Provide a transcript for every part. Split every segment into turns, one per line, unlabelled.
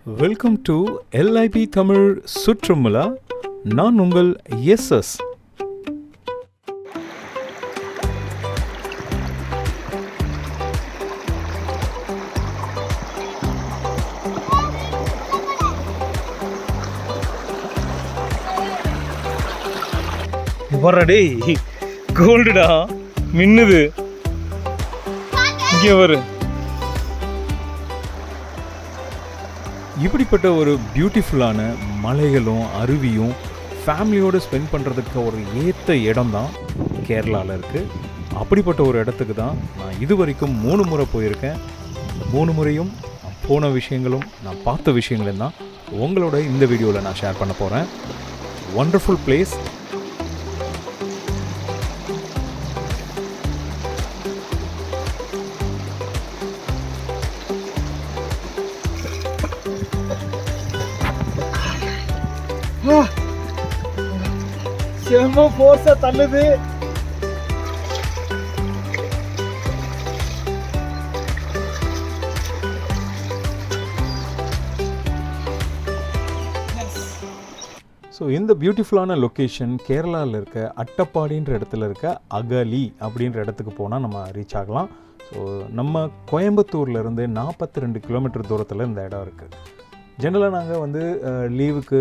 Welcome to L I P Tamil சுற்றுமுலா. நான் உங்கள் எஸ்எஸ். வரடே கோல்டுடா, மின்னுது. இங்கே வரு. இப்படிப்பட்ட ஒரு பியூட்டிஃபுல்லான மலைகளும் அருவியும் ஃபேமிலியோடு ஸ்பெண்ட் பண்ணுறதுக்கு ஒரு ஏற்ற இடம் தான் கேரளாவில் இருக்குது. அப்படிப்பட்ட ஒரு இடத்துக்கு தான் நான் இது வரைக்கும் 3 முறை போயிருக்கேன். 3 முறையும் நான் போன விஷயங்களும் நான் பார்த்த விஷயங்களும் தான் உங்களோட இந்த வீடியோவில் நான் ஷேர் பண்ண போகிறேன். Wonderful place. செம்ம ஃபோர்ஸா தள்ளுது. ஸோ இந்த பியூட்டிஃபுல்லான லொக்கேஷன் கேரளாவில் இருக்க அட்டப்பாடின்ற இடத்துல இருக்க அகலி அப்படின்ற இடத்துக்கு போனால் நம்ம ரீச் ஆகலாம். ஸோ நம்ம கோயம்புத்தூர்லேருந்து 42 கிலோமீட்டர் தூரத்தில் இந்த இடம் இருக்குது. ஜென்ரலாக நாங்கள் லீவுக்கு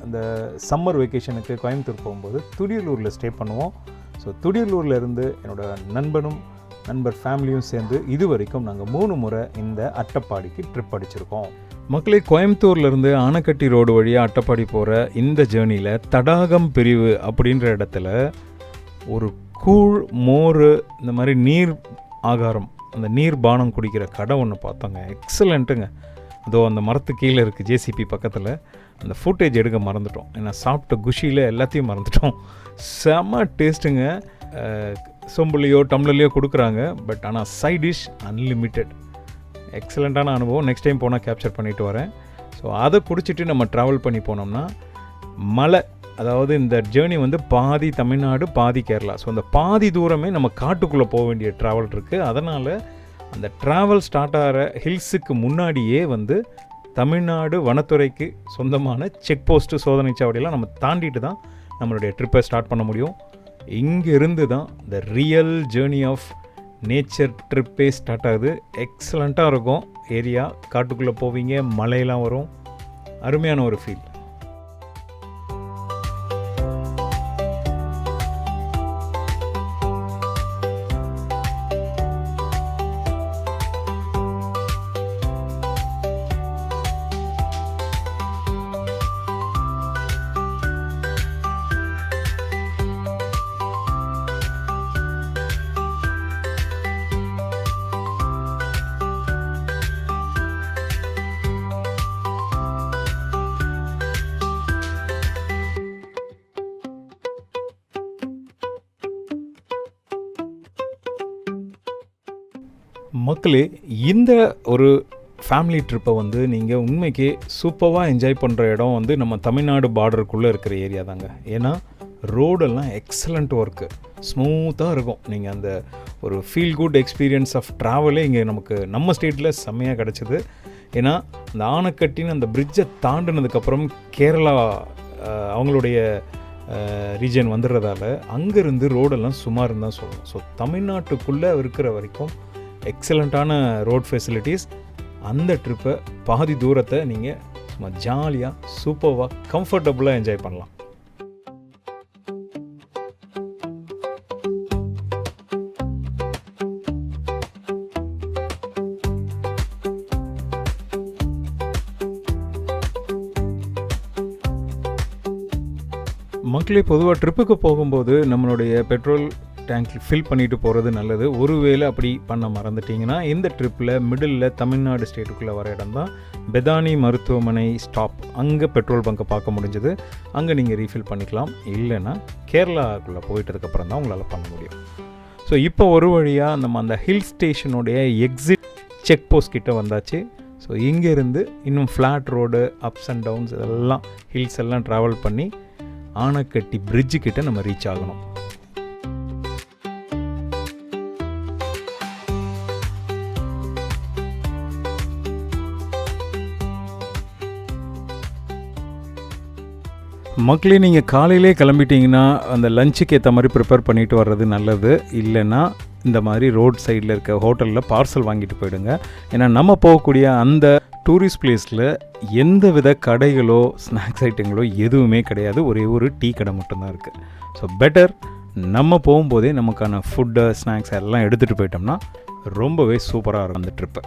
அந்த சம்மர் வெக்கேஷனுக்கு கோயம்புத்தூர் போகும்போது துடியலூரில் ஸ்டே பண்ணுவோம். ஸோ துடியலூர்லேருந்து என்னோடய நண்பர் ஃபேமிலியும் சேர்ந்து இது வரைக்கும் நாங்கள் 3 முறை இந்த அட்டப்பாடிக்கு ட்ரிப் அடிச்சிருக்கோம். மக்களே, கோயம்புத்தூர்லேருந்து ஆனக்கட்டி ரோடு வழியாக அட்டப்பாடி போகிற இந்த ஜேர்னியில் தடாகம் பிரிவு அப்படின்ற இடத்துல ஒரு கூழ் மோர் இந்த மாதிரி நீர் ஆகாரம், அந்த நீர் பானம் குடிக்கிற கடை ஒன்று பார்த்தோங்க. எக்ஸலண்ட்டுங்க. அதோ அந்த மரத்து கீழே இருக்குது, ஜேசிபி பக்கத்தில். அந்த ஃபுட்டேஜ் எடுக்க மறந்துட்டோம். ஏன்னா சாப்பிட்ட குஷியில் எல்லாத்தையும் மறந்துட்டோம். செம்ம டேஸ்ட்டுங்க. சொம்புலையோ டம்ளர்லையோ கொடுக்குறாங்க. பட் ஆனால் சைட் டிஷ் அன்லிமிட்டெட். எக்ஸலண்ட்டான அனுபவம். நெக்ஸ்ட் டைம் போனால் கேப்சர் பண்ணிவிட்டு வரேன். ஸோ அதை குடிச்சிட்டு நம்ம ட்ராவல் பண்ணி போனோம்னா மலை, அதாவது இந்த ஜேர்னி பாதி தமிழ்நாடு பாதி கேரளா. ஸோ அந்த பாதி தூரமே நம்ம காட்டுக்குள்ளே போக வேண்டிய ட்ராவல் இருக்குது. அதனால் அந்த ட்ராவல் ஸ்டார்ட் ஆகிற ஹில்ஸுக்கு முன்னாடியே தமிழ்நாடு வனத்துறைக்கு சொந்தமான செக் போஸ்ட்டு சோதனை சாவடியெல்லாம் நம்ம தாண்டிட்டு தான் நம்மளுடைய ட்ரிப்பை ஸ்டார்ட் பண்ண முடியும். இங்கேருந்து தான் the real journey of nature ட்ரிப்பே ஸ்டார்ட் ஆகுது. எக்ஸலண்ட்டாக இருக்கும் ஏரியா. காட்டுக்குள்ளே போவீங்க, மலையெல்லாம் வரும். அருமையான ஒரு ஃபீல். மக்களே, இந்த ஒரு ஃபேமிலி ட்ரிப்பை நீங்கள் உண்மைக்கே சூப்பராக என்ஜாய் பண்ணுற இடம் நம்ம தமிழ்நாடு பார்டருக்குள்ளே இருக்கிற ஏரியா தாங்க. ஏன்னா ரோடெல்லாம் எக்ஸலண்ட் ஒர்க்கு, ஸ்மூத்தாக இருக்கும். நீங்கள் அந்த ஒரு ஃபீல் குட் எக்ஸ்பீரியன்ஸ் ஆஃப் ட்ராவலே இங்கே நம்ம ஸ்டேட்டில் செம்மையாக கிடச்சிது. ஏன்னா அந்த ஆனக்கட்டின்னு அந்த பிரிட்ஜை தாண்டினதுக்கப்புறம் கேரளா அவங்களுடைய ரீஜன் வந்துடுறதால அங்கேருந்து ரோடெல்லாம் சுமார்னு தான் சொல்லணும். ஸோ தமிழ்நாட்டுக்குள்ளே இருக்கிற வரைக்கும் எக்ஸலண்ட்டான ரோட் ஃபெசிலிட்டிஸ். அந்த ட்ரிப்பை பாதி தூரத்தை நீங்கள் சும்மா ஜாலியாக சூப்பராக கம்ஃபர்டபுளாக என்ஜாய் பண்ணலாம். மக்களே, பொதுவாக ட்ரிப்புக்கு போகும்போது நம்மளுடைய பெட்ரோல் டேங்க் ஃபில் பண்ணிட்டு போகிறது நல்லது. ஒருவேளை அப்படி பண்ண மறந்துட்டிங்கன்னா இந்த ட்ரிப்பில் மிடில் தமிழ்நாடு ஸ்டேட்டுக்குள்ளே வர இடம் தான் பெதானி மருத்துவமனை ஸ்டாப். அங்கே பெட்ரோல் பங்கை பார்க்க முடிஞ்சது. அங்கே நீங்கள் ரீஃபில் பண்ணிக்கலாம். இல்லைன்னா கேரளாக்குள்ளே போயிட்டதுக்கப்புறம் தான் உங்களால் பண்ண முடியும். ஸோ இப்போ ஒரு வழியாக நம்ம அந்த ஹில் ஸ்டேஷனுடைய எக்ஸிட் செக் போஸ்ட் கிட்டே வந்தாச்சு. ஸோ இங்கேருந்து இன்னும் flat road, ups and downs, இதெல்லாம் ஹில்ஸ் எல்லாம் ட்ராவல் பண்ணி ஆனக்கட்டி பிரிட்ஜு கிட்டே நம்ம ரீச் ஆகணும். மக்களே, நீங்கள் காலையிலே கிளம்பிட்டீங்கன்னா அந்த லஞ்சுக்கு ஏற்ற மாதிரி ப்ரிப்பேர் பண்ணிட்டு வர்றது நல்லது. இல்லைன்னா இந்த மாதிரி ரோட் சைடில் இருக்க ஹோட்டலில் பார்சல் வாங்கிட்டு போயிடுங்க. ஏன்னா நம்ம போகக்கூடிய அந்த டூரிஸ்ட் பிளேஸில் எந்த வித கடைகளோ ஸ்நாக்ஸ் ஐட்டங்களோ எதுவுமே கிடையாது. ஒரே ஒரு டீ கடை மட்டும்தான் இருக்குது. ஸோ பெட்டர் நம்ம போகும்போதே நமக்கான ஃபுட்டு ஸ்நாக்ஸ் எல்லாம் எடுத்துகிட்டு போயிட்டோம்னா ரொம்பவே சூப்பராக இருக்கும் அந்த ட்ரிப்பை.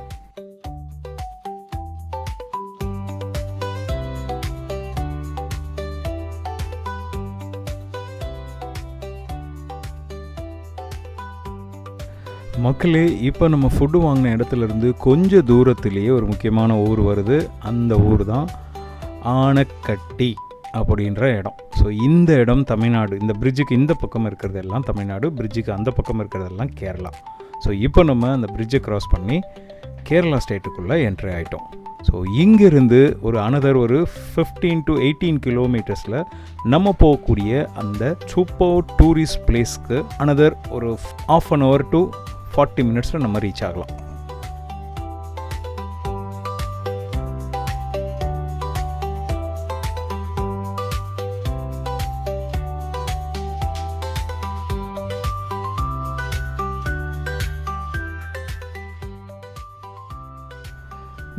மக்களே, இப்போ நம்ம ஃபுட்டு வாங்கின இடத்துலேருந்து கொஞ்சம் தூரத்துலேயே ஒரு முக்கியமான ஊர் வருது. அந்த ஊர் தான் ஆனக்கட்டி அப்படின்ற இடம். ஸோ இந்த இடம் தமிழ்நாடு. இந்த பிரிட்ஜுக்கு இந்த பக்கம் இருக்கிறதெல்லாம் தமிழ்நாடு, பிரிட்ஜுக்கு அந்த பக்கம் இருக்கிறதெல்லாம் கேரளா. ஸோ இப்போ நம்ம அந்த பிரிட்ஜை க்ராஸ் பண்ணி கேரளா ஸ்டேட்டுக்குள்ளே என்ட்ரி ஆகிட்டோம். ஸோ இங்கேருந்து ஒரு 15 to 18 கிலோமீட்டர்ஸில் நம்ம போகக்கூடிய அந்த சூப்பர் டூரிஸ்ட் பிளேஸ்க்கு ஒரு ½ an hour to 40 minutes நம்ம ரீச் ஆகலாம்.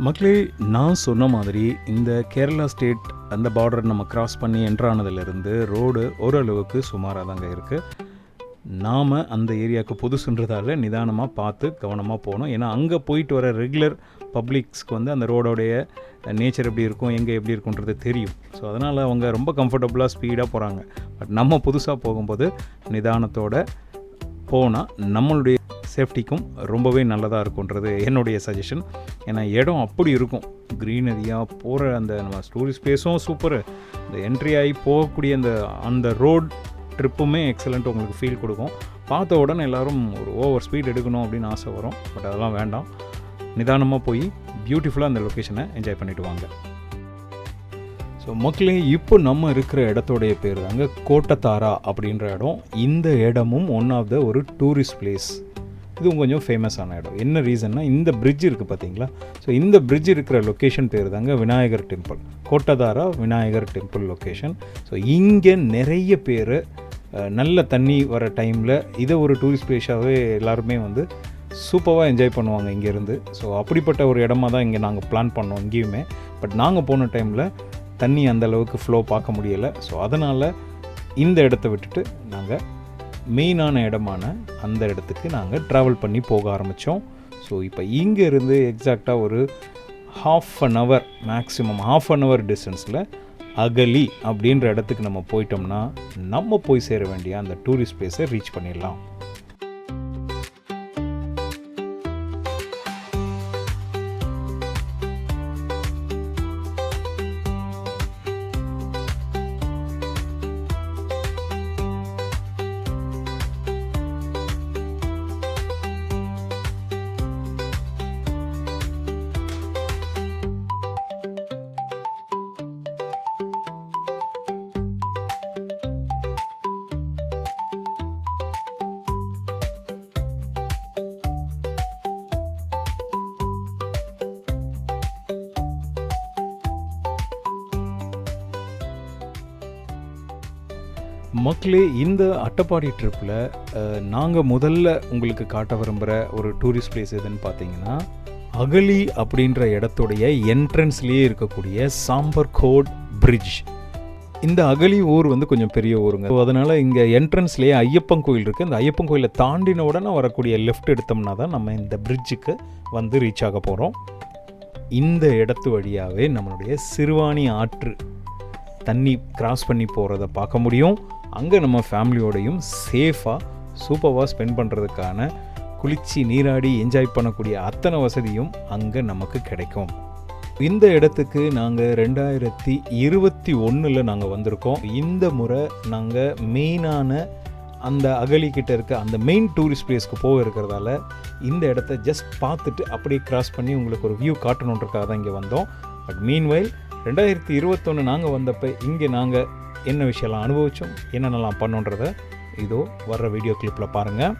மக்களே, நான் சொன்ன மாதிரி இந்த கேரளா ஸ்டேட் அந்த பார்டர் நம்ம கிராஸ் பண்ணி என்ட்ரானதுலேருந்து ரோடு ஓரளவுக்கு சுமாராக தாங்க இருக்குது. நாம் அந்த ஏரியாவுக்கு புதுசுன்றதால நிதானமாக பார்த்து கவனமாக போகணும். ஏன்னா அங்கே போயிட்டு வர ரெகுலர் பப்ளிக்ஸ்க்கு அந்த ரோடோடைய நேச்சர் எப்படி இருக்கும், எங்கே எப்படி இருக்குன்றது தெரியும். ஸோ அதனால் அவங்க ரொம்ப கம்ஃபர்டபுளாக ஸ்பீடாக போகிறாங்க. பட் நம்ம புதுசாக போகும்போது நிதானத்தோடு போனால் நம்மளுடைய சேஃப்டிக்கும் ரொம்பவே நல்லதாக இருக்குன்றது என்னுடைய சஜஷன். ஏன்னா இடம் அப்படி இருக்கும், க்ரீனரியாக போகிற அந்த நம்ம டூரிஸ்ட் பிளேஸும் சூப்பரு, இந்த என்ட்ரி ஆகி போகக்கூடிய அந்த ரோட் ட்ரிப்புமே எக்ஸலண்ட், உங்களுக்கு ஃபீல் கொடுக்கும். பார்த்த உடனே எல்லோரும் ஒரு ஓவர் ஸ்பீட் எடுக்கணும் அப்படின்னு ஆசை வரும். பட் அதெல்லாம் வேண்டாம், நிதானமாக போய் பியூட்டிஃபுல்லாக அந்த லொக்கேஷனை என்ஜாய் பண்ணிவிட்டு வாங்க. ஸோ மக்களே, இப்போ நம்ம இருக்கிற இடத்தோடைய பேர் தாங்க கோட்டத்தாரா அப்படின்ற இடம். இந்த இடமும் ஒன் ஆஃப் த ஒரு டூரிஸ்ட் பிளேஸ். இது கொஞ்சம் ஃபேமஸான இடம். என்ன ரீசன்னா, இந்த பிரிட்ஜ் இருக்குது பார்த்தீங்களா? ஸோ இந்த பிரிட்ஜ் இருக்கிற லொக்கேஷன் பேர் தாங்க Vinayagar temple, Kottathara Vinayagar temple location. So இங்கே நிறைய பேர் நல்ல தண்ணி வர டைமில் இதை ஒரு டூரிஸ்ட் பிளேஸாகவே எல்லாருமே சூப்பராக என்ஜாய் பண்ணுவாங்க இங்கேருந்து. ஸோ அப்படிப்பட்ட ஒரு இடமா தான் இங்கே நாங்கள் பிளான் பண்ணோம் இங்கேயுமே. பட் நாங்கள் போன டைமில் தண்ணி அந்தளவுக்கு ஃப்ளோ பார்க்க முடியலை. ஸோ அதனால் இந்த இடத்த விட்டுட்டு நாங்கள் மெயினான இடமான அந்த இடத்துக்கு நாங்கள் ட்ராவல் பண்ணி போக ஆரம்பித்தோம். ஸோ இப்போ இங்கேருந்து எக்ஸாக்டாக ஒரு மேக்ஸிமம் ½ an hour டிஸ்டன்ஸில் அகலி அப்படின்ற இடத்துக்கு நம்ம போயிட்டோம்னா நம்ம போய் சேர வேண்டிய அந்த டூரிஸ்ட் பிளேஸை ரீச் பண்ணிடலாம். மக்களே, இந்த அட்டப்பாடி ட்ரிப்பில் நாங்கள் முதல்ல உங்களுக்கு காட்ட விரும்புகிற ஒரு டூரிஸ்ட் பிளேஸ் எதுன்னு பார்த்தீங்கன்னா, அகலி அப்படின்ற இடத்துடைய என்ட்ரன்ஸ்லேயே இருக்கக்கூடிய சாம்பர்கோட் பிரிட்ஜ். இந்த அகலி ஊர் கொஞ்சம் பெரிய ஊருங்க. ஸோ அதனால் இங்கே என்ட்ரன்ஸ்லேயே ஐயப்பன் கோயில் இருக்குது. இந்த ஐயப்பன் கோயிலை தாண்டின உடனே வரக்கூடிய லெஃப்ட் எடுத்தோம்னா தான் நம்ம இந்த பிரிட்ஜுக்கு ரீச் ஆக போகிறோம். இந்த இடத்து வழியாகவே நம்மளுடைய சிறுவாணி ஆற்று தண்ணி கிராஸ் பண்ணி போகிறத பார்க்க முடியும். அங்கே நம்ம ஃபேமிலியோடையும் சேஃபாக சூப்பராக ஸ்பெண்ட் பண்ணுறதுக்கான குளிச்சு நீராடி என்ஜாய் பண்ணக்கூடிய அத்தனை வசதியும் அங்கே நமக்கு கிடைக்கும். இந்த இடத்துக்கு நாங்கள் 2021 நாங்கள் வந்திருக்கோம். இந்த முறை நாங்கள் மெயினான அந்த அகலிக்கிட்ட இருக்க அந்த மெயின் டூரிஸ்ட் பிளேஸ்க்கு போக இருக்கிறதால இந்த இடத்த ஜஸ்ட் பார்த்துட்டு அப்படியே கிராஸ் பண்ணி உங்களுக்கு ஒரு வியூ காட்டணுன்றக்காக தான் இங்கே வந்தோம். பட் மீன்வைல் 2021 நாங்கள் வந்தப்போ இங்கே நாங்கள் என்ன விஷயம்லாம் அனுபவித்தோம், என்னென்னலாம் பண்ணோன்றதை இதோ வர்ற வீடியோ கிளிப்பில் பாருங்கள்.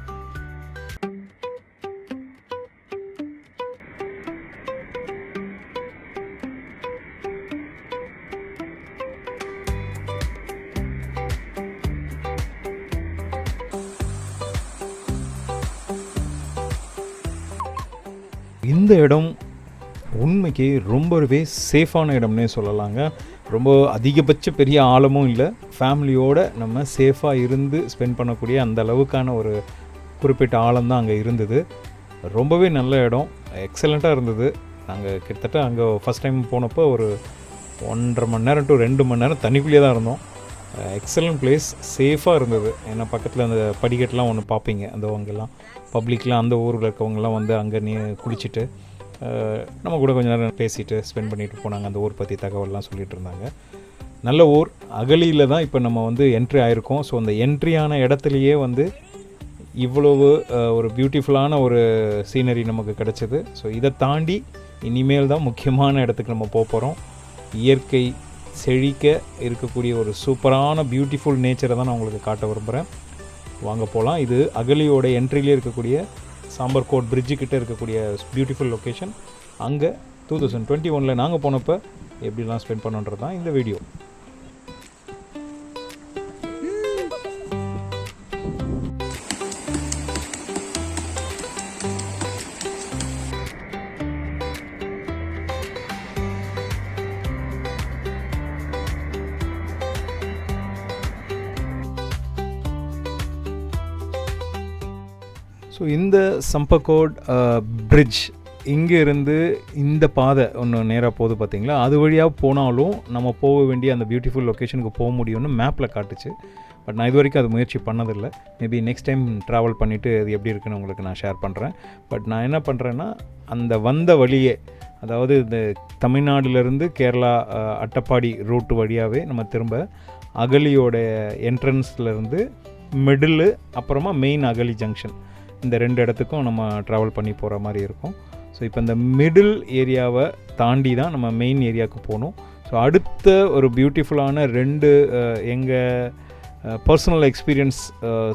இந்த இடம் உண்மைக்கு ரொம்பவே சேஃபான இடம்னே சொல்லலாங்க. ரொம்ப அதிகபட்ச பெரிய ஆழமும் இல்லை, ஃபேமிலியோடு நம்ம சேஃபாக இருந்து ஸ்பெண்ட் பண்ணக்கூடிய அந்த அளவுக்கான ஒரு குறிப்பிட்ட ஆழம் தான் அங்கே இருந்தது. ரொம்பவே நல்ல இடம், எக்ஸலண்ட்டாக இருந்தது. நாங்கள் கிட்டத்தட்ட அங்கே ஃபஸ்ட் டைம் போனப்போ ஒரு 1.5 மணி நேரம் டு 2 மணி நேரம் தண்ணிக்குள்ளேயே தான் இருந்தோம். எக்ஸலண்ட் பிளேஸ், சேஃபாக இருந்தது. ஏன்னா பக்கத்தில் அந்த படிக்கட்டெலாம் ஒன்று பார்ப்பீங்க, அந்த அவங்கெல்லாம் பப்ளிக்லாம் அந்த ஊரில் இருக்கவங்கெல்லாம் வந்து அங்கே குளிச்சுட்டு நம்ம கூட கொஞ்சம் நேரம் பேசிட்டு ஸ்பெண்ட் பண்ணிட்டு போனாங்க. அந்த ஊர் பற்றி தகவல்லாம் சொல்லிகிட்டு இருந்தாங்க. நல்ல ஊர். அகலியில் தான் இப்போ நம்ம வந்து என்ட்ரி ஆகிருக்கோம். ஸோ அந்த என்ட்ரியான இடத்துலையே வந்து இவ்வளவு ஒரு பியூட்டிஃபுல்லான ஒரு சீனரி நமக்கு கிடச்சிது. ஸோ இதை தாண்டி இனிமேல் தான் முக்கியமான இடத்துக்கு நம்ம போகிறோம். இயற்கை செழிக்க இருக்கக்கூடிய ஒரு சூப்பரான பியூட்டிஃபுல் நேச்சரை தான் நான் உங்களுக்கு காட்ட விரும்புகிறேன். வாங்க போகலாம். இது அகலியோட என்ட்ரிலே இருக்கக்கூடிய சாம்பர்கோட் பிரிட்ஜு கிட்டே இருக்கக்கூடிய பியூட்டிஃபுல் லொக்கேஷன். அங்கே 2021 நாங்கள் போனப்போ எப்படிலாம் ஸ்பெண்ட் பண்ணோன்றது தான் இந்த வீடியோ. ஸோ இந்த சம்பர்கோட் பிரிட்ஜ் இங்கே இருந்து இந்த பாதை ஒன்று நேராக போகுது பார்த்தீங்களா, அது வழியாக போனாலும் நம்ம போக வேண்டிய அந்த பியூட்டிஃபுல் லொக்கேஷனுக்கு போக முடியும்னு மேப்பில் காட்டுச்சு. பட் நான் இது வரைக்கும் அது முயற்சி பண்ணதில்லை. மேபி நெக்ஸ்ட் டைம் ட்ராவல் பண்ணிவிட்டு அது எப்படி இருக்குன்னு உங்களுக்கு நான் ஷேர் பண்ணுறேன். பட் நான் என்ன பண்ணுறேன்னா, அந்த வந்த வழியே, அதாவது இந்த தமிழ்நாடுலேருந்து கேரளா அட்டப்பாடி ரூட்டு வழியாகவே நம்ம திரும்ப அகலியோட என்ட்ரன்ஸ்லேருந்து மிடில் அப்புறமா மெயின் அகலி ஜங்ஷன், இந்த 2 இடத்துக்கும் நம்ம ட்ராவல் பண்ணி போகிற மாதிரி இருக்கும். ஸோ இப்போ இந்த மிடில் ஏரியாவை தாண்டி தான் நம்ம மெயின் ஏரியாவுக்கு போகணும். ஸோ அடுத்த ஒரு பியூட்டிஃபுல்லான 2 எங்கள் பர்சனல் எக்ஸ்பீரியன்ஸ்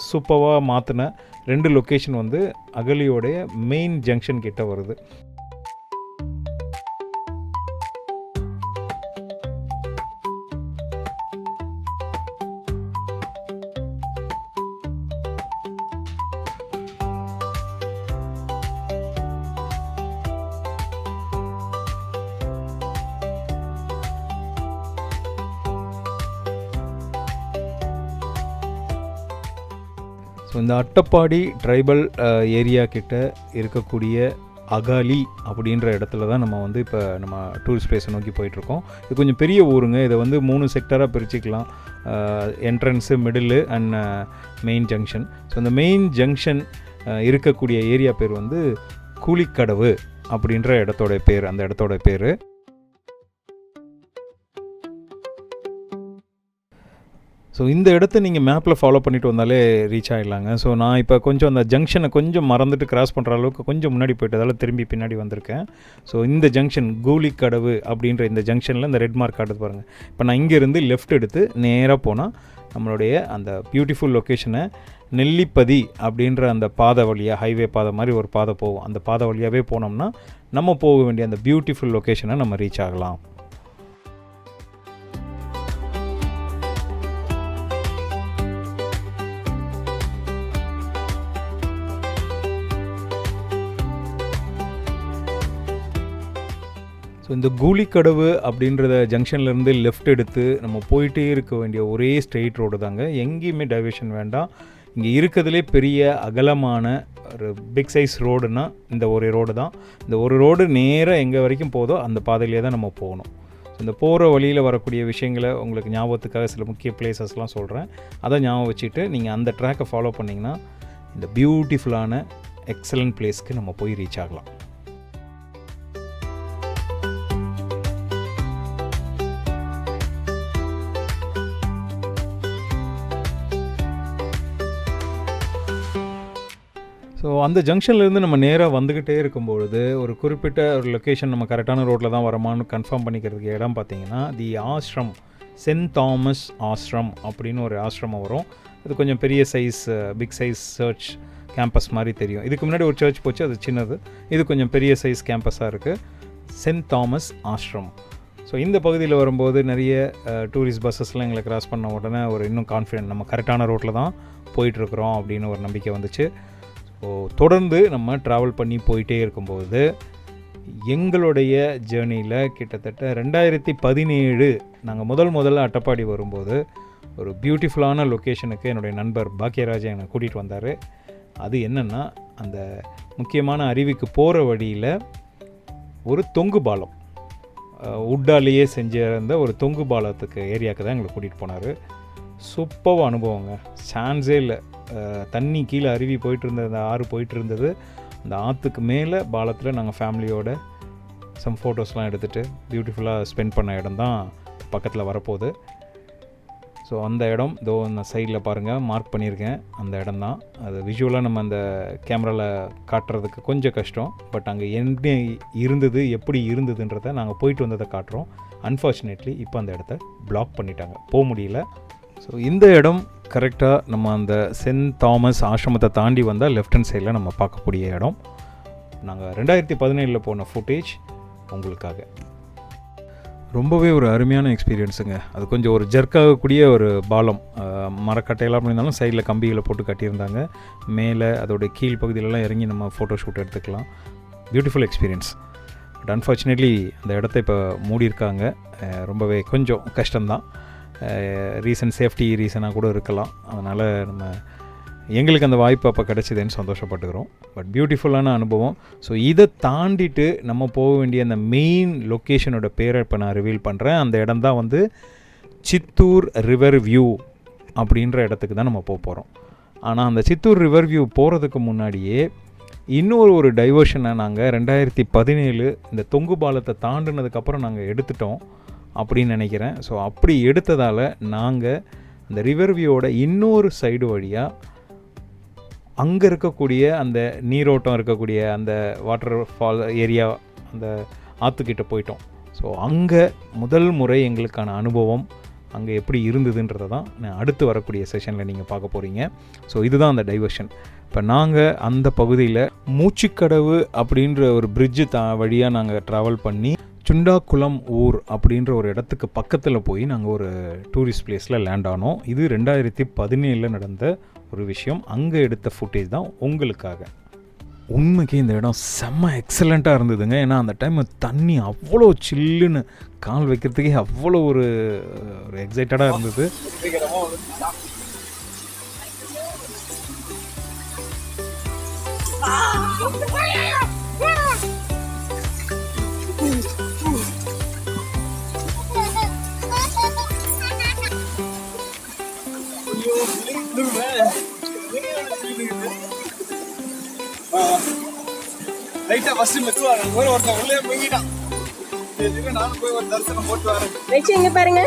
சூப்பராக மாற்றின 2 லொக்கேஷன் வந்து அகலியோடைய மெயின் ஜங்ஷன் கிட்ட வருது. ஸோ இந்த அட்டப்பாடி ட்ரைபல் ஏரியா கிட்ட இருக்கக்கூடிய அகாலி அப்படின்ற இடத்துல தான் நம்ம வந்து இப்போ நம்ம டூரிஸ்ட் பிளேஸை நோக்கி போயிட்டுருக்கோம். இது கொஞ்சம் பெரிய ஊருங்க. இதை வந்து 3 செக்டராக பிரிச்சுக்கலாம். Entrance, middle and main junction. So இந்த மெயின் ஜங்ஷன் இருக்கக்கூடிய ஏரியா பேர் வந்து கூலிக்கடவு அப்படின்ற இடத்தோட பேர், அந்த இடத்தோட பேர். ஸோ இந்த இடத்த நீங்கள் மேப்பில் ஃபாலோ பண்ணிட்டு வந்தாலே ரீச் ஆகிடலாங்க. ஸோ நான் இப்போ கொஞ்சம் அந்த ஜங்ஷனை கொஞ்சம் மறந்துட்டு கிராஸ் பண்ணுற அளவுக்கு கொஞ்சம் முன்னாடி போயிட்டதால் திரும்பி பின்னாடி வந்திருக்கேன். ஸோ இந்த ஜங்ஷன் கூலிக்கடவு அப்படின்ற இந்த ஜங்ஷனில் இந்த ரெட் மார்க் காட்டுது பாருங்கள். இப்போ நான் இங்கேருந்து லெஃப்ட் எடுத்து நேராக போனால் நம்மளுடைய அந்த பியூட்டிஃபுல் லொக்கேஷனை நெல்லிப்பதி அப்படின்ற அந்த பாதை வழியாக, ஹைவே பாதை மாதிரி ஒரு பாதை போகும். அந்த பாதை வழியாகவே போனோம்னா நம்ம போக வேண்டிய அந்த பியூட்டிஃபுல் லொக்கேஷனை நம்ம ரீச் ஆகலாம். ஸோ இந்த கூலிக்கடவு அப்படின்றத ஜங்ஷன்லேருந்து லெஃப்ட் எடுத்து நம்ம போயிட்டே இருக்க வேண்டிய ஒரே ஸ்ட்ரெயிட் ரோடு தாங்க. எங்கேயுமே டைவர்ஷன் வேண்டாம். இங்கே இருக்கிறதுலே பெரிய அகலமான ஒரு பிக் சைஸ் ரோடுனா இந்த ஒரு ரோடு தான். இந்த ஒரு ரோடு நேராக எங்கே வரைக்கும் போதோ அந்த பாதையிலே தான் நம்ம போகணும். இந்த போகிற வழியில் வரக்கூடிய விஷயங்களை உங்களுக்கு ஞாபகத்துக்காக சில முக்கிய பிளேசஸ்லாம் சொல்கிறேன். அதை ஞாபகம் வச்சுட்டு நீங்கள் அந்த ட்ராக்கை ஃபாலோ பண்ணிங்கன்னா இந்த பியூட்டிஃபுல்லான எக்ஸலண்ட் பிளேஸ்க்கு நம்ம போய் ரீச் ஆகலாம். ஸோ அந்த ஜங்ஷன்லேருந்து நம்ம நேராக வந்துக்கிட்டே இருக்கும்பொழுது ஒரு குறிப்பிட்ட ஒரு லொக்கேஷன் நம்ம கரெக்டான ரோட்டில் தான் வரமான்னு கன்ஃபார்ம் பண்ணிக்கிறதுக்கு இடம் பார்த்திங்கன்னா the Ashram, Saint Thomas Ashram அப்படின்னு ஒரு ஆஷ்ரமம் வரும். அது கொஞ்சம் பெரிய size, big size church campus மாதிரி தெரியும். இதுக்கு முன்னாடி ஒரு சர்ச் போச்சு, அது சின்னது. இது கொஞ்சம் பெரிய சைஸ் கேம்பஸாக இருக்குது, சென்ட் தாமஸ் ஆஷ்ரம். ஸோ இந்த பகுதியில் வரும்போது நிறைய டூரிஸ்ட் பஸ்ஸஸ்லாம் எங்களை கிராஸ் பண்ண உடனே ஒரு இன்னும் கான்ஃபிடென்ட், நம்ம கரெக்டான ரோட்டில் தான் போயிட்டுருக்குறோம் அப்படின்னு ஒரு நம்பிக்கை வந்துச்சு. ஸோ தொடர்ந்து நம்ம ட்ராவல் பண்ணி போயிட்டே இருக்கும்போது எங்களுடைய ஜேர்னியில் கிட்டத்தட்ட 2017 நாங்கள் முதல்ல அட்டப்பாடி வரும்போது ஒரு பியூட்டிஃபுல்லான லொக்கேஷனுக்கு என்னுடைய நண்பர் பாக்கியராஜன் என்னை கூட்டிகிட்டு வந்தார். அது என்னென்னா, அந்த முக்கியமான அருவிக்கு போகிற வழியில் ஒரு தொங்கு பாலம், உட்டாலேயே செஞ்சிருந்த ஒரு தொங்கு பாலத்துக்கு ஏரியாவுக்கு தான் எங்களை கூட்டிகிட்டு போனார். சூப்பர் அனுபவங்க, சான்ஸே இல்லை. தண்ணி கீழே அருவி போயிட்டு இருந்தது, அந்த ஆறு போயிட்டு இருந்தது. அந்த ஆற்றுக்கு மேலே பாலத்தில் நாங்கள் ஃபேமிலியோட சம் ஃபோட்டோஸ்லாம் எடுத்துகிட்டு பியூட்டிஃபுல்லாக ஸ்பெண்ட் பண்ண இடம் தான் பக்கத்தில் வரப்போகுது. ஸோ அந்த இடம் இதோ இந்த சைடில் பாருங்கள், மார்க் பண்ணியிருக்கேன். அந்த இடம் தான். அது விஷுவலாக நம்ம அந்த கேமராவில் காட்டுறதுக்கு கொஞ்சம் கஷ்டம். பட் அங்கே என்ன இருந்தது, எப்படி இருந்ததுன்றதை நாங்கள் போயிட்டு வந்ததை காட்டுறோம். அன்ஃபார்ச்சுனேட்லி இப்போ அந்த இடத்த பிளாக் பண்ணிட்டாங்க, போக முடியல. ஸோ இந்த இடம் கரெக்டாக நம்ம அந்த சென்ட் தாமஸ் ஆசிரமத்தை தாண்டி வந்தால் லெஃப்ட் ஹேண்ட் சைடில் நம்ம பார்க்கக்கூடிய இடம். நாங்கள் 2017 போன ஃபுட்டேஜ் உங்களுக்காக. ரொம்பவே ஒரு அருமையான எக்ஸ்பீரியன்ஸுங்க. அது கொஞ்சம் ஒரு ஜர்க்காகக்கூடிய ஒரு பாலம், மரக்கட்டையெல்லாம் பண்ணியிருந்தாலும் சைடில் கம்பிகளை போட்டு கட்டியிருந்தாங்க. மேலே அதோடைய கீழ் பகுதியிலலாம் இறங்கி நம்ம ஃபோட்டோ ஷூட் எடுத்துக்கலாம். Beautiful experience. பட் அன்ஃபார்ச்சுனேட்லி அந்த இடத்த இப்போ மூடியிருக்காங்க. ரொம்பவே கொஞ்சம் கஷ்டம்தான். சேஃப்டி ரீசனாக கூட இருக்கலாம். அதனால் எங்களுக்கு அந்த வாய்ப்பு அப்போ கிடச்சிதுன்னு சந்தோஷப்பட்டுக்கிறோம். பட் பியூட்டிஃபுல்லான அனுபவம். ஸோ இதை தாண்டிட்டு நம்ம போக வேண்டிய அந்த மெயின் லொக்கேஷனோட பேரை இப்போ நான் ரிவீல் பண்ணுறேன். அந்த இடம் தான் சித்தூர் ரிவர் வியூ அப்படின்ற இடத்துக்கு தான் நம்ம போக போகிறோம். ஆனால் அந்த சித்தூர் ரிவர் வியூ போகிறதுக்கு முன்னாடியே இன்னொரு டைவர்ஷனை நாங்கள் 2017 இந்த தொங்கு பாலத்தை தாண்டினதுக்கப்புறம் நாங்கள் எடுத்துட்டோம் அப்படின்னு நினைக்கிறேன். ஸோ அப்படி எடுத்ததால் நாங்கள் அந்த ரிவர் வியூவோட இன்னொரு சைடு வழியாக அங்கே இருக்கக்கூடிய அந்த நீரோட்டம் இருக்கக்கூடிய அந்த வாட்டர் ஃபால் ஏரியா, அந்த ஆற்றுக்கிட்ட போயிட்டோம். ஸோ அங்கே முதல் முறை எங்களுக்கான அனுபவம் அங்கே எப்படி இருந்ததுன்றதை தான் நான் அடுத்து வரக்கூடிய செஷனில் நீங்கள் பார்க்க போகிறீங்க. ஸோ இதுதான் அந்த டைவர்ஷன். இப்போ நாங்கள் அந்த பகுதியில் மூச்சுக்கடவு அப்படின்ற ஒரு பிரிட்ஜு வழியாக நாங்கள் ட்ராவல் பண்ணி சுண்டாக்குளம் ஊர் அப்படின்ற ஒரு இடத்துக்கு பக்கத்தில் போய் நாங்கள் ஒரு டூரிஸ்ட் பிளேஸில் லேண்ட் ஆனோம். இது 2017 நடந்த ஒரு விஷயம். அங்கே எடுத்த ஃபுட்டேஜ் தான் உங்களுக்காக. உண்மைக்கு இந்த இடம் செம்ம எக்ஸலண்ட்டாக இருந்ததுங்க. ஏன்னா அந்த டைம் தண்ணி அவ்வளோ சில்லுன்னு கால் வைக்கிறதுக்கே அவ்வளோ ஒரு எக்ஸைட்டடாக இருந்தது.
லைட்டா ஃபர்ஸ்ட் மெச்சுவாங்க. ஒருத்தன் உள்ளே போய்கிட்டான். நானும் போய் ஒரு தரிசனம் போட்டு வரேன்.
வெச்சு இங்க பாருங்க.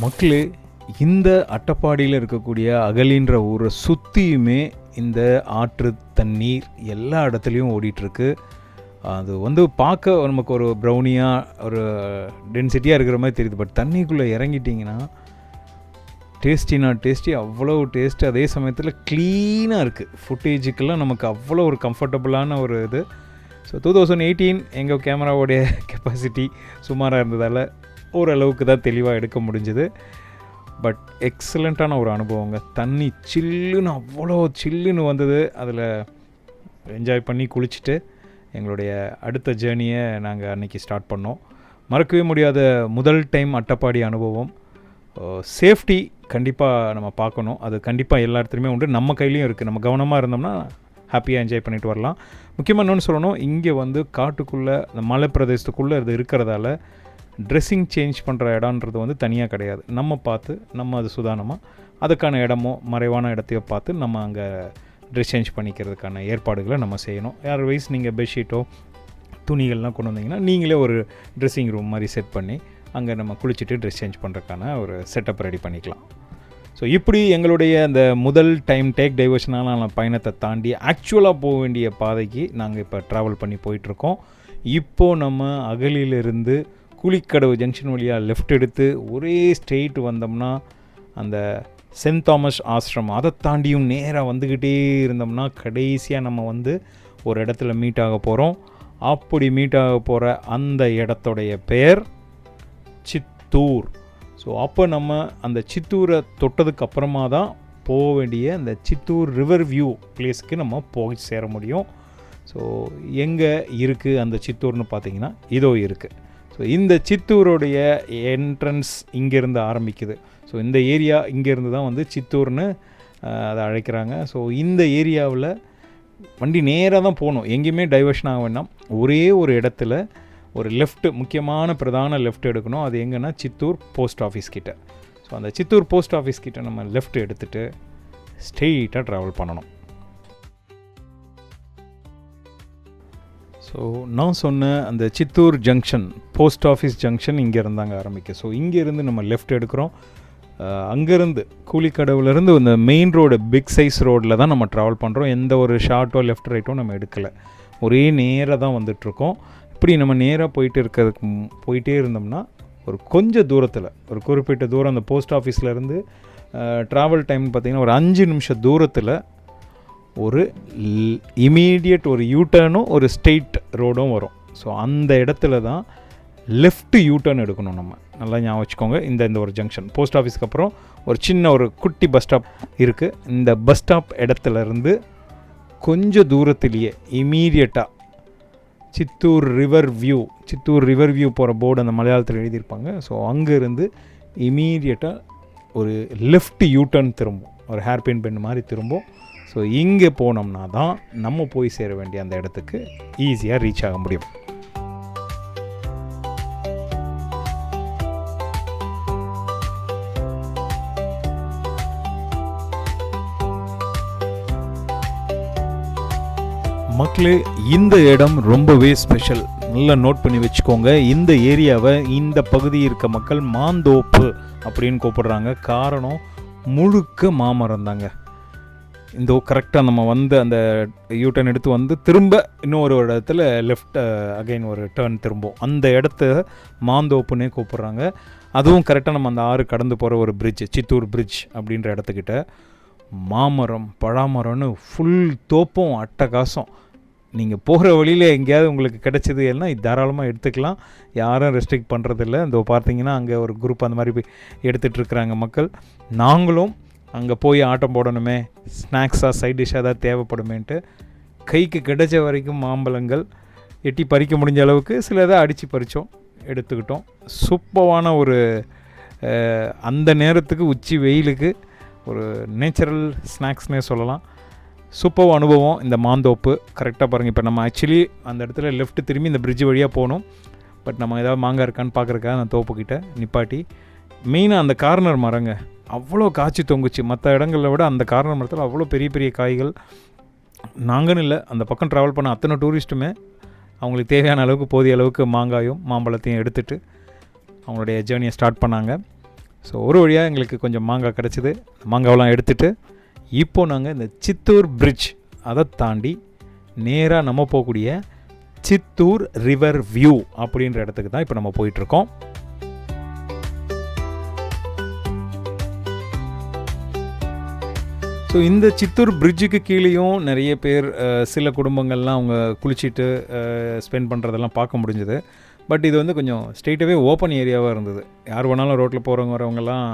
மக்களே, இந்த அட்டப்பாடியில் இருக்கக்கூடிய அகலின்ற ஊரை சுற்றியுமே இந்த ஆற்று தண்ணீர் எல்லா இடத்துலையும் ஓடிட்டுருக்கு. அது பார்க்க நமக்கு ஒரு ப்ரௌனியாக ஒரு டென்சிட்டியாக இருக்கிற மாதிரி தெரியுது. பட் தண்ணிக்குள்ளே இறங்கிட்டிங்கன்னா டேஸ்டி அவ்வளோ டேஸ்ட்டு. அதே சமயத்தில் க்ளீனாக இருக்குது. ஃபுட்டேஜுக்கெல்லாம் நமக்கு அவ்வளோ ஒரு கம்ஃபர்டபுளான ஒரு இது. ஸோ 2018 எங்கள் கேமராவோடைய கெப்பாசிட்டி சுமாராக இருந்ததால் ஓரளவுக்கு தான் தெளிவாக எடுக்க முடிஞ்சுது. பட் எக்ஸலண்ட்டான ஒரு அனுபவங்க. தண்ணி சில்லுன்னு அவ்வளோ சில்லுன்னு வந்தது. அதில் என்ஜாய் பண்ணி குளிச்சுட்டு எங்களுடைய அடுத்த ஜேர்னியை நாங்கள் அன்றைக்கி ஸ்டார்ட் பண்ணோம். மறக்கவே முடியாத முதல் டைம் அட்டப்பாடி அனுபவம். சேஃப்டி கண்டிப்பாக நம்ம பார்க்கணும். அது கண்டிப்பாக எல்லா இடத்துலையுமே உண்டு, நம்ம கையிலையும் இருக்குது. நம்ம கவனமாக இருந்தோம்னா ஹாப்பியாக என்ஜாய் பண்ணிட்டு வரலாம். முக்கியமாக இன்னொன்று சொல்லணும், இங்கே வந்து காட்டுக்குள்ளே இந்த மலை பிரதேசத்துக்குள்ளே இது இருக்கிறதால ட்ரெஸ்ஸிங் சேஞ்ச் பண்ணுற இடன்றது வந்து தனியாக கிடையாது. நம்ம பார்த்து நம்ம அது சுதானமாக அதுக்கான இடமோ மறைவான இடத்தையோ பார்த்து நம்ம அங்கே ட்ரெஸ் சேஞ்ச் பண்ணிக்கிறதுக்கான ஏற்பாடுகளை நம்ம செய்யணும். அதர்வைஸ் நீங்கள் பெட்ஷீட்டோ துணிகள்லாம் கொண்டு வந்தீங்கன்னா நீங்களே ஒரு ட்ரெஸ்ஸிங் ரூம் மாதிரி செட் பண்ணி அங்கே நம்ம குளிச்சுட்டு ட்ரெஸ் சேஞ்ச் பண்ணுறதுக்கான ஒரு செட்டப் ரெடி பண்ணிக்கலாம். ஸோ இப்படி எங்களுடைய அந்த முதல் டைம் டேக் டைவர்ஷனான பயணத்தை தாண்டி ஆக்சுவலாக போக வேண்டிய பாதைக்கு நாங்கள் இப்போ ட்ராவல் பண்ணி போயிட்டுருக்கோம். இப்போது நம்ம அகலியிலிருந்து கூலிக்கடவு ஜங்ஷன் வழியாக லெஃப்ட் எடுத்து ஒரே ஸ்ட்ரெயிட் வந்தோம்னா அந்த சென்ட் தாமஸ் ஆசிரமம், அதை தாண்டியும் நேராக வந்துக்கிட்டே இருந்தோம்னா கடைசியாக நம்ம வந்து ஒரு இடத்துல மீட் ஆக போகிறோம். அப்படி மீட் ஆக போகிற அந்த இடத்துடைய பெயர் சித்தூர். ஸோ அப்போ நம்ம அந்த சித்தூரை தொட்டதுக்கு அப்புறமா தான் போக வேண்டிய அந்த சித்தூர் ரிவர் வியூ பிளேஸ்க்கு நம்ம போய் சேர முடியும். ஸோ எங்கே இருக்குது அந்த சித்தூர்னு பார்த்தீங்கன்னா இதோ இருக்குது. ஸோ இந்த சித்தூருடைய என்ட்ரன்ஸ் இங்கேருந்து ஆரம்பிக்குது. ஸோ இந்த ஏரியா இங்கேருந்து தான் வந்து சித்தூர்னு அதை அழைக்கிறாங்க. ஸோ இந்த ஏரியாவில் வண்டி நேராக தான் போகணும், எங்கேயுமே டைவர்ஷன் ஆக வேண்டாம். ஒரே ஒரு இடத்துல ஒரு லெஃப்ட்டு, முக்கியமான பிரதான லெஃப்ட் எடுக்கணும். அது எங்கன்னா சித்தூர் போஸ்ட் ஆஃபீஸ் கிட்ட. ஸோ அந்த சித்தூர் போஸ்ட் ஆஃபீஸ் கிட்ட நம்ம லெஃப்ட் எடுத்துகிட்டு ஸ்ட்ரெயிட்டாக ட்ராவல் பண்ணணும். ஸோ நான் சொன்ன அந்த Chittur junction, post office junction இங்கே இருந்தாங்க ஆரம்பிக்க. ஸோ இங்கேருந்து நம்ம லெஃப்ட் எடுக்கிறோம். அங்கேருந்து கூலிக்கடவுலேருந்து இந்த மெயின் ரோடு, பிக் சைஸ் ரோடில் தான் நம்ம ட்ராவல் பண்ணுறோம். எந்த ஒரு ஷார்ட்டோ லெஃப்ட் ரைட்டோ நம்ம எடுக்கலை, ஒரே நேராக தான் வந்துட்டுருக்கோம். இப்படி நம்ம நேராக போயிட்டே இருந்தோம்னா ஒரு கொஞ்சம் தூரத்தில், ஒரு குறிப்பிட்ட தூரம் அந்த போஸ்ட் ஆஃபீஸ்லேருந்து ட்ராவல் டைம் பார்த்திங்கன்னா ஒரு 5 நிமிஷம் தூரத்தில் ஒரு இமீடியட் ஒரு யூட்டர்னும் ஒரு ஸ்ட்ரெயிட் ரோடும் வரும். ஸோ அந்த இடத்துல தான் லெஃப்ட் யூட்டர்ன் எடுக்கணும் நம்ம. நல்லா ஞாபகம் வச்சுக்கோங்க. இந்த ஒரு ஜங்ஷன் போஸ்ட் ஆஃபீஸ்க்கு அப்புறம் ஒரு சின்ன ஒரு குட்டி பஸ் ஸ்டாப் இருக்குது. இந்த பஸ் ஸ்டாப் இடத்துலேருந்து கொஞ்சம் தூரத்துலேயே இமீடியட்டாக சித்தூர் ரிவர் வியூ போகிற போர்டு அந்த மலையாளத்தில் எழுதியிருப்பாங்க. ஸோ அங்கேருந்து இமீடியட்டாக ஒரு லெஃப்ட் யூட்டர்ன் திரும்பும், ஒரு ஹேர்பின் பெண்ட் மாதிரி திரும்பும். ஸோ இங்கே போனோம்னா தான் நம்ம போய் சேர வேண்டிய அந்த இடத்துக்கு ஈஸியாக ரீச் ஆக முடியும். மக்களே, இந்த இடம் ரொம்பவே ஸ்பெஷல். நல்லா நோட் பண்ணி வச்சுக்கோங்க. இந்த ஏரியாவை, இந்த பகுதி இருக்க மக்கள் மாந்தோப்பு அப்படின்னு கூப்பிடுறாங்க. காரணம் முழுக்க மாமரம் தாங்க. இந்த கரெக்டாக நம்ம வந்து அந்த யூட்டர்ன் எடுத்து வந்து திரும்ப இன்னொரு இடத்துல லெஃப்ட் அகைன் ஒரு டர்ன் திரும்பும். அந்த இடத்த மாந்தோப்புன்னே கூப்பிட்றாங்க. அதுவும் கரெக்டாக நம்ம அந்த ஆறு கடந்து போகிற ஒரு பிரிட்ஜ், சித்தூர் பிரிட்ஜ் அப்படின்ற இடத்துக்கிட்ட மாமரம் பழாமரம்னு ஃபுல் தோப்பும் அட்டகாசம். நீங்கள் போகிற வழியில் எங்கேயாவது உங்களுக்கு கிடச்சிது எல்லாம் தாராளமாக எடுத்துக்கலாம், யாரும் ரெஸ்ட்ரிக்ட் பண்ணுறதில்ல. இந்த பார்த்தீங்கன்னா அங்கே ஒரு குரூப் அந்த மாதிரி போய் எடுத்துகிட்ருக்குறாங்க மக்கள். நாங்களும் அங்கே போய் ஆட்டம் போடணுமே, ஸ்நாக்ஸாக சைட் டிஷ்ஷாக ஏதாவது தேவைப்படுமேன்ட்டு கைக்கு கிடைச்ச வரைக்கும் மாம்பழங்கள் எட்டி பறிக்க முடிஞ்ச அளவுக்கு சிலதை அடித்து பறித்தோம், எடுத்துக்கிட்டோம். சூப்பரான ஒரு அந்த நேரத்துக்கு உச்சி வெயிலுக்கு ஒரு நேச்சுரல் ஸ்நாக்ஸ்னே சொல்லலாம். சூப்பர் அனுபவம் இந்த மாந்தோப்பு. கரெக்டாக பாருங்கள், இப்போ நம்ம ஆக்சுவலி அந்த இடத்துல லெஃப்ட் திரும்பி இந்த பிரிட்ஜ் வழியாக போகணும். பட் நம்ம ஏதாவது மாங்காய் இருக்கான்னு பார்க்குறக்காக அந்த தோப்புக்கிட்ட நிப்பாட்டி, மெயினாக அந்த கார்னர் மரங்க அவ்வளோ காய்ச்சி தொங்குச்சு. மற்ற இடங்களில் விட அந்த கார்னர் மரத்தில் அவ்வளோ பெரிய பெரிய காய்கள். நாங்கன்னு இல்லை, அந்த பக்கம் ட்ராவல் பண்ண அத்தனை டூரிஸ்ட்டுமே அவங்களுக்கு தேவையான அளவுக்கு போதிய அளவுக்கு மாங்காயும் மாம்பழத்தையும் எடுத்துகிட்டு அவங்களுடைய ஜேர்னியை ஸ்டார்ட் பண்ணாங்க. ஸோ ஒரு வழியாக எங்களுக்கு கொஞ்சம் மாங்காய் கிடச்சிது. மாங்காவெலாம் எடுத்துகிட்டு இப்போ நாங்கள் இந்த சித்தூர் பிரிட்ஜ் அதை தாண்டி நேராக நம்ம போகக்கூடிய சித்தூர் ரிவர் வியூ அப்படின்ற இடத்துக்கு தான் இப்போ நம்ம போயிட்டுருக்கோம். ஸோ இந்த சித்தூர் பிரிட்ஜுக்கு கீழேயும் நிறைய பேர், சில குடும்பங்கள்லாம் அவங்க குளிச்சுட்டு ஸ்பெண்ட் பண்ணுறதெல்லாம் பார்க்க முடிஞ்சது. பட் இது வந்து கொஞ்சம் ஸ்ட்ரெயிட்டாகவே ஓப்பன் ஏரியாவாக இருந்தது. யார் வேணாலும் ரோட்டில் போகிறவங்க வரவங்கெல்லாம்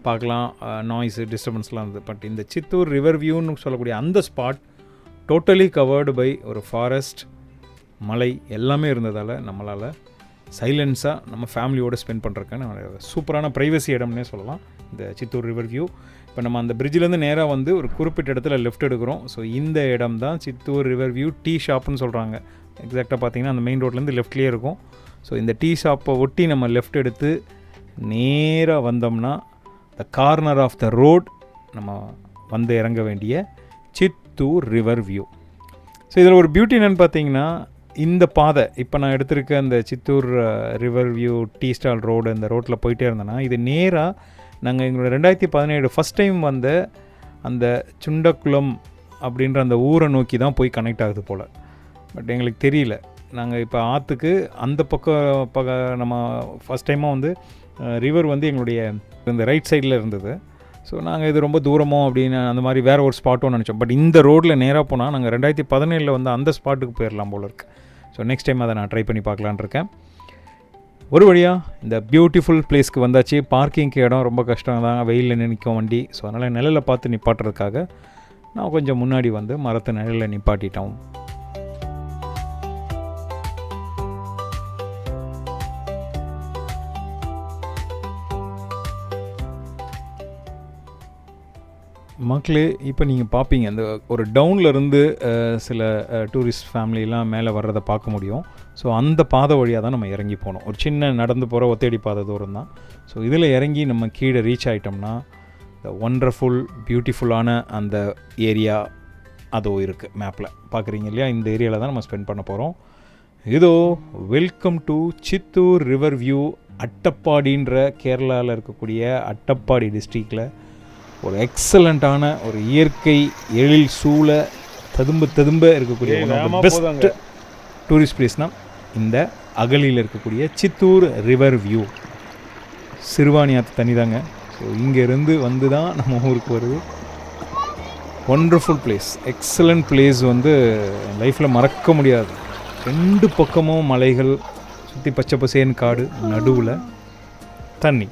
பார்க்கலாம், நாய்ஸு டிஸ்டர்பன்ஸ்லாம் இருந்தது. பட் இந்த சித்தூர் ரிவர் வியூன்னு சொல்லக்கூடிய அந்த ஸ்பாட் டோட்டலி கவர்டு பை ஒரு ஃபாரஸ்ட், மலை எல்லாமே இருந்ததால் நம்மளால் சைலன்ஸாக நம்ம ஃபேமிலியோடு ஸ்பெண்ட் பண்ணுறதுக்கான சூப்பரான ப்ரைவசி இடம்னே சொல்லலாம் இந்த சித்தூர் ரிவர் வியூ. இப்போ நம்ம அந்த பிரிட்ஜிலேருந்து நேராக வந்து ஒரு குறிப்பிட்ட இடத்துல லெஃப்ட் எடுக்கிறோம். ஸோ இந்த இடம் தான் சித்தூர் ரிவர் வியூ டீ ஷாப்புன்னு சொல்கிறாங்க. எக்ஸாக்டாக பார்த்தீங்கன்னா அந்த மெயின் ரோட்லேருந்து லெஃப்ட்லேயே இருக்கும். ஸோ இந்த டீ ஷாப்பை ஒட்டி நம்ம லெஃப்ட் எடுத்து நேராக வந்தோம்னா the corner of the road நம்ம வந்து இறங்க வேண்டிய சித்தூர் ரிவர் வியூ. ஸோ இதில் ஒரு பியூட்டி என்னென்னு பார்த்தீங்கன்னா, இந்த பாதை இப்போ நான் எடுத்திருக்க அந்த Chittur river view tea stall road, இந்த ரோட்டில் போயிட்டே இருந்தேன்னா இது நேராக நாங்கள் எங்களோட 2017 ஃபஸ்ட் டைம் வந்த அந்த சுண்டக்குளம் அப்படின்ற அந்த ஊரை நோக்கி தான் போய் கனெக்ட் ஆகுது போல். பட் எங்களுக்கு தெரியல. நாங்கள் இப்போ ஆற்றுக்கு அந்த பக்கம் நம்ம ஃபஸ்ட் டைமாக வந்து ரிவர் வந்து எங்களுடைய இந்த ரைட் சைடில் இருந்தது. ஸோ நாங்கள் இது ரொம்ப தூரமோ அப்படின்னு அந்த மாதிரி வேறு ஒரு ஸ்பாட்டோன்னு நினச்சோம். பட் இந்த ரோட்டில் நேராக போனால் நாங்கள் 2017 வந்து அந்த ஸ்பாட்டுக்கு போயிடலாம் போல இருக்குது. ஸோ நெக்ஸ்ட் டைம் அதை நான் ட்ரை பண்ணி பார்க்கலான் இருக்கேன். ஒரு வழியாக இந்த பியூட்டிஃபுல் பிளேஸ்க்கு வந்தாச்சு. பார்க்கிங்க்கு இடம் ரொம்ப கஷ்டம் தான், வெயிலில் நிற்கும் வண்டி. ஸோ அதனால் நிழலில் பார்த்து நிப்பாட்டுறதுக்காக நான் கொஞ்சம் முன்னாடி வந்து மரத்து நிழலில் நிப்பாட்டிட்டோம். மக்களே, இப்போ நீங்கள் பார்ப்பீங்க அந்த ஒரு டவுன்லேருந்து சில டூரிஸ்ட் ஃபேமிலிலாம் மேலே வர்றதை பார்க்க முடியும். ஸோ அந்த பாதை வழியாக தான் நம்ம இறங்கி போனோம். ஒரு சின்ன நடந்து போகிற ஒத்தடி பாதை தூரம் தான். ஸோ இதில் இறங்கி நம்ம கீழே ரீச் ஆகிட்டோம்னா இந்த ஒண்டர்ஃபுல் பியூட்டிஃபுல்லான அந்த ஏரியா அதோ இருக்குது மேப்பில் பார்க்குறீங்க இல்லையா. இந்த ஏரியாவில் தான் நம்ம ஸ்பெண்ட் பண்ண போகிறோம். இதோ welcome to Chittur river view. அட்டப்பாடின்ற கேரளாவில் இருக்கக்கூடிய அட்டப்பாடி டிஸ்ட்ரிக்டில் ஒரு எக்ஸலண்ட்டான ஒரு இயற்கை எழில் சூழ ததும்ப இருக்கக்கூடிய பெஸ்ட் டூரிஸ்ட் பிளேஸ்னால் இந்த அகலியில் இருக்கக்கூடிய சித்தூர் ரிவர் வியூ. சிறுவாணி ஆற்று தண்ணி தாங்க. ஸோ இங்கேருந்து வந்து தான் நம்ம ஊருக்கு வருது. Wonderful place, excellent place. வந்து லைஃப்பில் மறக்க முடியாது. ரெண்டு பக்கமும் மலைகள், சுற்றி பச்சை பசேன்னு காடு, நடுவில் தண்ணி.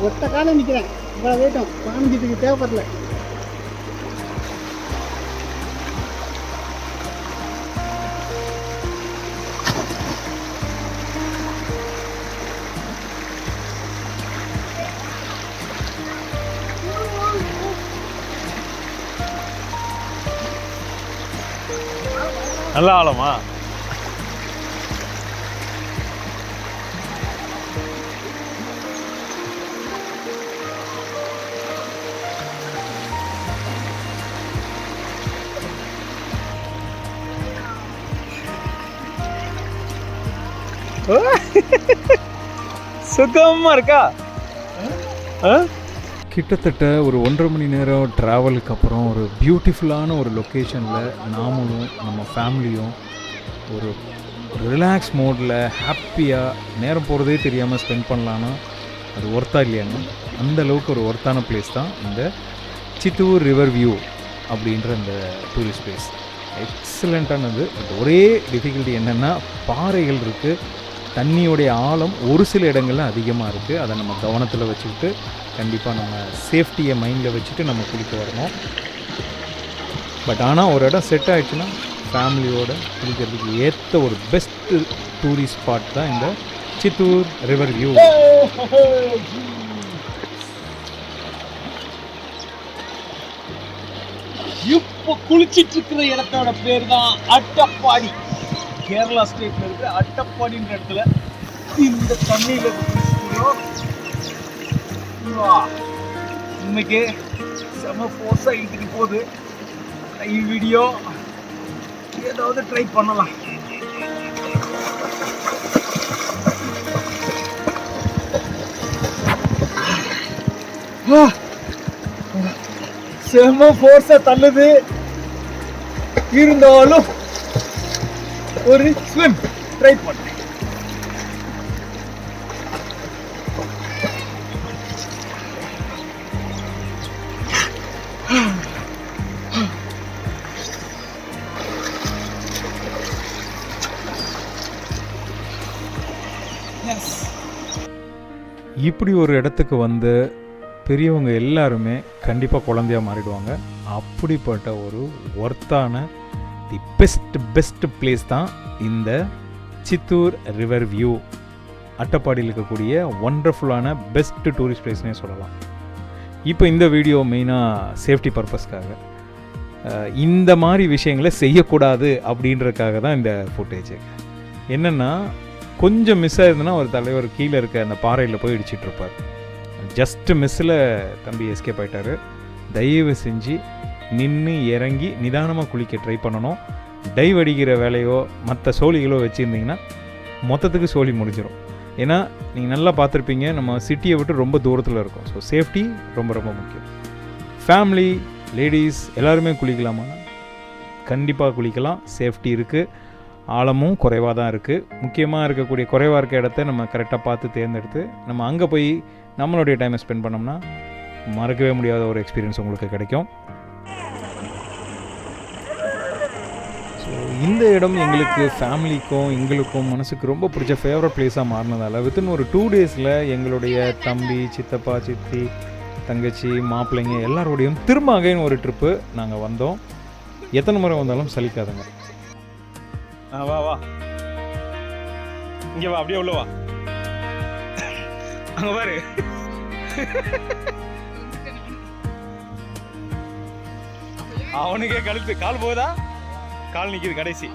ஒத்த காலம் நிற்கிறேன். இவ்வளோ வேட்டும் காமிக்கிறதுக்கு தேவைப்படல.
நல்ல ஆழமா? சுகமாக இருக்கா? கிட்டத்தட்ட ஒரு 1.5 மணி நேரம் ட்ராவலுக்கு அப்புறம் ஒரு பியூட்டிஃபுல்லான ஒரு லொக்கேஷனில் நாமளும் நம்ம ஃபேமிலியும் ஒரு ரிலாக்ஸ் மோடில் ஹாப்பியாக நேரம் போகிறதே தெரியாமல் ஸ்பெண்ட் பண்ணலான்னா அது ஒர்த்தா இல்லையாங்க? அந்த அளவுக்கு ஒரு ஒர்த்தான பிளேஸ் தான் இந்த சித்தூர் ரிவர் வியூ அப்படின்ற இந்த டூரிஸ்ட் பிளேஸ். எக்ஸலண்ட்டானது. பட் ஒரே டிஃபிகல்ட்டி என்னென்னா பாறைகள் இருக்குது. தண்ணியோடைய ஆழம் ஒரு சில இடங்களில் அதிகமாக இருக்குது. அதை நம்ம கவனத்தில் வச்சுக்கிட்டு கண்டிப்பாக நம்ம சேஃப்டியை மைண்டில் வச்சுட்டு நம்ம குளிக்க வரணும். பட் ஆனால் ஒரு இடம் செட் ஆகிடுச்சுன்னா ஃபேமிலியோடு குளிக்கிறதுக்கு ஏற்ற ஒரு பெஸ்ட்டு டூரிஸ்ட் ஸ்பாட் தான் இந்த சித்தூர் ரிவர் வியூ.
இப்போ குளிச்சிட்டு இருக்கிற இடத்தோட பேர் தான் அட்டப்பாடி. கேரளா ஸ்டேட்ல இருக்கிற அட்டப்பாடின்ற இடத்துல இந்த தண்ணியில இன்னைக்கு செம ஃபோர்ஸா இழுத்துட்டு போகுது. இந்த வீடியோ ஏதாவது ட்ரை பண்ணலாம். செம ஃபோர்ஸா தள்ளுது. இருந்தாலும் ஒரு ஸ்விம் ட்ரை பண்ணேன்.
இப்படி ஒரு இடத்துக்கு வந்து பெரியவங்க எல்லாருமே கண்டிப்பாக குழந்தையாக மாறிடுவாங்க. அப்படிப்பட்ட ஒரு ஒர்த்தான தி பெஸ்ட் பிளேஸ் தான் இந்த சித்தூர் ரிவர் வியூ. அட்டப்பாடியில் இருக்கக்கூடிய ஒண்டர்ஃபுல்லான பெஸ்ட் டூரிஸ்ட் பிளேஸ்னே சொல்லலாம். இப்போ இந்த வீடியோ மெயினாக சேஃப்டி பர்பஸ்க்காக, இந்த மாதிரி விஷயங்களை செய்யக்கூடாது அப்படின்றதுக்காக தான் இந்த ஃபுட்டேஜ். என்னென்னா கொஞ்சம் மிஸ் ஆயிருந்ததுன்னா ஒரு தலைவர் கீழே இருக்க அந்த பாறையில் போய் இடிச்சிட்ருப்பார். ஜஸ்ட் மிஸ்ஸில் தம்பி எஸ்கேப் ஆகிட்டார். தயவு செஞ்சு நின்று இறங்கி நிதானமாக குளிக்க ட்ரை பண்ணணும். டைவ் அடிக்கிற வேலையோ மற்ற சோழிகளோ வச்சுருந்திங்கன்னா மொத்தத்துக்கு சோழி முடிஞ்சிடும். ஏன்னா நீங்கள் நல்லா பார்த்துருப்பீங்க, நம்ம சிட்டியை விட்டு ரொம்ப தூரத்தில் இருக்கோம். ஸோ சேஃப்டி ரொம்ப ரொம்ப முக்கியம். ஃபேமிலி, லேடிஸ் எல்லாருமே குளிக்கலாமா? கண்டிப்பாக குளிக்கலாம். சேஃப்டி இருக்குது. ஆழமும் குறைவாக தான் இருக்குது. முக்கியமாக இருக்கக்கூடிய குறைவாக இருக்க இடத்த நம்ம கரெக்டாக பார்த்து தேர்ந்தெடுத்து நம்ம அங்கே போய் நம்மளுடைய டைமை ஸ்பெண்ட் பண்ணோம்னா மறக்கவே முடியாத ஒரு எக்ஸ்பீரியன்ஸ் உங்களுக்கு கிடைக்கும். ஸோ இந்த இடம் எங்களுக்கு ஃபேமிலிக்கும் எங்களுக்கும் மனசுக்கு ரொம்ப பிடிச்ச ஃபேவரட் பிளேஸாக மாறினதால் வித்தின் ஒரு 2 டேஸில் எங்களுடைய தம்பி, சித்தப்பா, சித்தி, தங்கச்சி, மாப்பிள்ளைங்க எல்லாரோடையும் திரும்ப அகைன் ஒரு ட்ரிப்பு நாங்கள் வந்தோம். எத்தனை முறை வந்தாலும் சலிக்காதுங்க.
வா வா இங்கே வா, அப்படியே உள்ள வா. அங்கே பாரு, அவனுக்கே கழுத்து கால் போகுதா, கால் நிற்கிது கடைசி.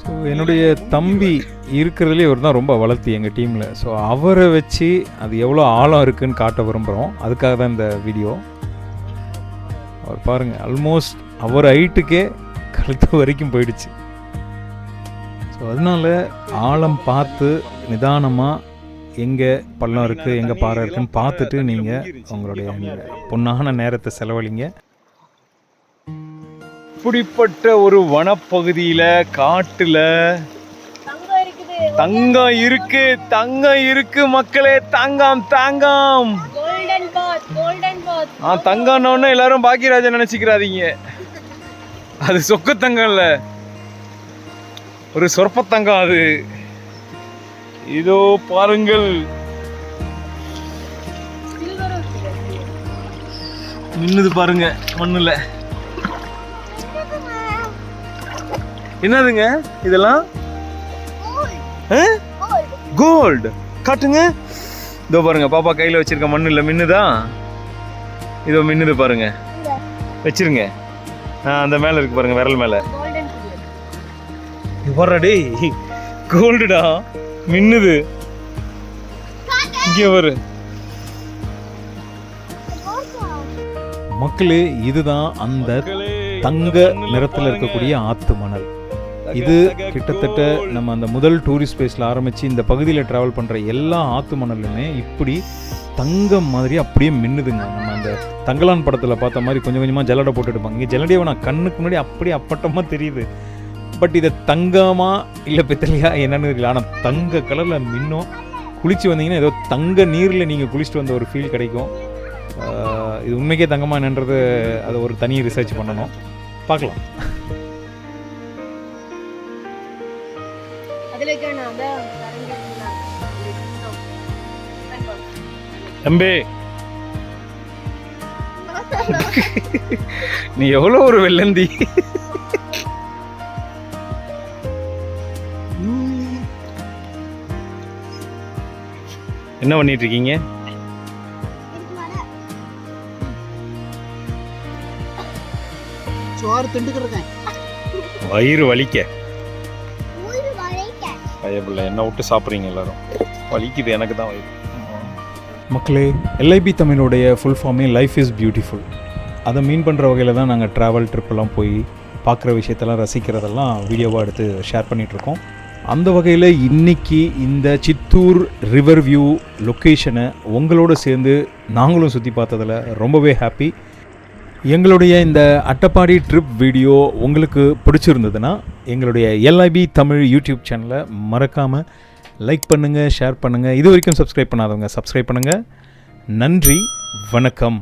ஸோ என்னுடைய தம்பி இருக்கிறதுலே இவர் தான் ரொம்ப வளர்த்தி எங்கள் டீமில். ஸோ அவரை வச்சு அது எவ்வளோ ஆழம் இருக்குதுன்னு காட்ட விரும்புகிறோம். அதுக்காக தான் இந்த வீடியோ. அவர் பாருங்கள், ஆல்மோஸ்ட் அவர் ஹைட்டுக்கே கழுத்து வரைக்கும் போயிடுச்சு. ஸோ அதனால ஆழம் பார்த்து நிதானமாக எங்கே பள்ளம் இருக்குது, எங்கே பாறை இருக்குன்னு பார்த்துட்டு நீங்கள் உங்களுடைய பொன்னான நேரத்தை செலவழிங்க. இப்படிப்பட்ட ஒரு வனப்பகுதியில் காட்டில் தங்கம் இருக்கு மக்களே. தங்கம் தங்கம்னு எல்லாரும் பாக்கியராஜன் நினைச்சுக்கிறாதீங்க. அது சொக்க தங்கம் இல்ல, ஒரு சொற்ப தங்கம் அது. இதோ பாருங்கள், நின்னுது பாருங்க மண்ணுல. என்னதுங்க இதெல்லாம்? கோல்டு. காட்டுங்க. இதோ பாருங்க, பாப்பா கையில வச்சிருக்க மண்ணுல மின்னுதா? இதோ மின்னுது பாருங்க. வச்சிருங்க. அந்த மேல இருக்கு பாருங்க, விரல் மேல. வரடே, கோல்டுடா, மின்னுது. இங்கே வரு மக்களே. இதுதான் அந்த தங்க நிறத்தில் இருக்கக்கூடிய ஆத்து மணல். இது கிட்டத்தட்ட நம்ம அந்த முதல் டூரிஸ்ட் பிளேஸில் ஆரம்பித்து இந்த பகுதியில் ட்ராவல் பண்ணுற எல்லா ஆத்து மணலுமே இப்படி தங்கம் மாதிரி அப்படியே மின்னுதுங்க. நம்ம அந்த தங்கலான் படத்தில் பார்த்த மாதிரி கொஞ்சம் கொஞ்சமாக ஜல்லடை போட்டு எடுப்பாங்க. இங்கே ஜல்லடையை நான் கண்ணுக்கு முன்னாடி அப்படியே அப்பட்டமாக தெரியுது. பட் இதை தங்கமா இல்லை பித்தளையா என்னன்னு தெரியல, ஆனால் தங்க கலரில் மின்னும். குளிச்சு வந்தீங்கன்னா ஏதோ தங்க நீரில் நீங்கள் குளிச்சுட்டு வந்த ஒரு ஃபீல் கிடைக்கும். இது உண்மைக்கே தங்கமா என்னன்றது அதை ஒரு தனி ரிசர்ச் பண்ணணும். பார்க்கலாம். தம்பி, நீ எவ்வளோ ஒரு வெள்ளந்தி. என்ன பண்ணிட்டு இருக்கீங்க?
சோறு திண்டுக்கிட்டு இருக்கேன்.
வயிறு வலிக்க பயப்பில்லை, என்ன விட்டு சாப்பிட்றீங்க எல்லாரும். வலிக்குது, எனக்கு தான் வயிறு. மக்களே, எல்ஐபி தமிழுடைய ஃபுல் ஃபார்மே லைஃப் இஸ் பியூட்டிஃபுல். அதை மீன் பண்ணுற வகையில் தான் நாங்கள் ட்ராவல் ட்ரிப்பெல்லாம் போய் பார்க்குற விஷயத்தெல்லாம் ரசிக்கிறதெல்லாம் வீடியோவாக எடுத்து ஷேர் பண்ணிகிட்ருக்கோம். அந்த வகையில் இன்றைக்கி இந்த சித்தூர் ரிவர் வியூ லொக்கேஷனை உங்களோடு சேர்ந்து நாங்களும் சுற்றி பார்த்ததில் ரொம்பவே ஹாப்பி. எங்களுடைய இந்த அட்டப்பாடி ட்ரிப் வீடியோ உங்களுக்கு பிடிச்சிருந்ததுன்னா எங்களுடைய எல்ஐபி தமிழ் யூடியூப் சேனலை மறக்காமல் லைக் பண்ணுங்கள், ஷேர் பண்ணுங்கள். இது வரைக்கும் சப்ஸ்கிரைப் பண்ணாதவங்க சப்ஸ்கிரைப் பண்ணுங்கள். நன்றி, வணக்கம்.